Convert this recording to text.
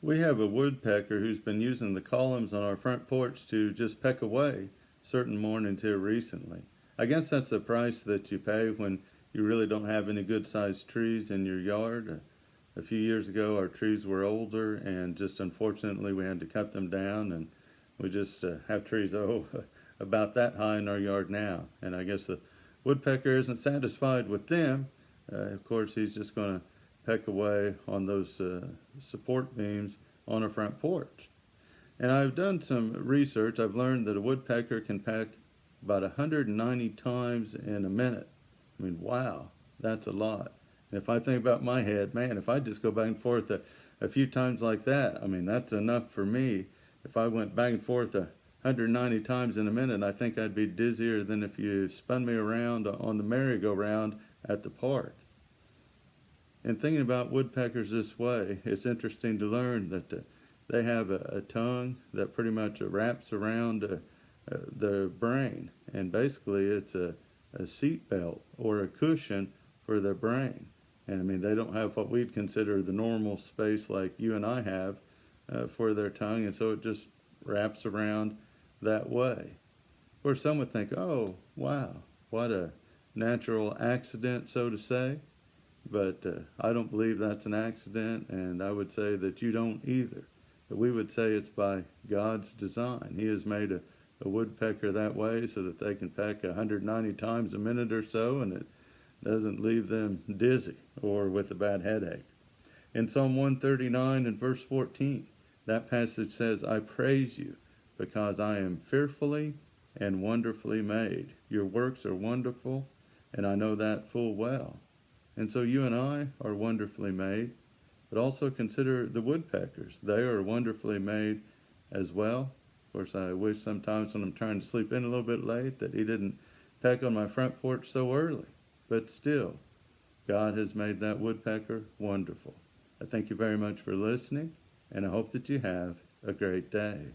We have a woodpecker who's been using the columns on our front porch to just peck away certain mornings here recently. I guess that's the price that you pay when you really don't have any good sized trees in your yard. A few years ago our trees were older and just unfortunately we had to cut them down, and we just have trees about that high in our yard now. And I guess the woodpecker isn't satisfied with them. Of course he's just going to peck away on those support beams on a front porch. And I've done some research. I've learned that a woodpecker can peck about 190 times in a minute. I mean, wow, that's a lot. And if I think about my head, man, if I just go back and forth a few times like that, I mean, that's enough for me. If I went back and forth 190 times in a minute, I think I'd be dizzier than if you spun me around on the merry-go-round at the park. And thinking about woodpeckers this way, it's interesting to learn that they have a tongue that pretty much wraps around their brain. And basically it's a seat belt or a cushion for their brain. And I mean, they don't have what we'd consider the normal space like you and I have for their tongue. And so it just wraps around that way. Or some would think, oh, wow, what a natural accident, so to say. But I don't believe that's an accident, and I would say that you don't either. But we would say it's by God's design. He has made a woodpecker that way so that they can peck 190 times a minute or so, and it doesn't leave them dizzy or with a bad headache. In Psalm 139 and verse 14, that passage says, I praise you because I am fearfully and wonderfully made. Your works are wonderful, and I know that full well. And so you and I are wonderfully made, but also consider the woodpeckers. They are wonderfully made as well. Of course, I wish sometimes when I'm trying to sleep in a little bit late that he didn't peck on my front porch so early. But still, God has made that woodpecker wonderful. I thank you very much for listening, and I hope that you have a great day.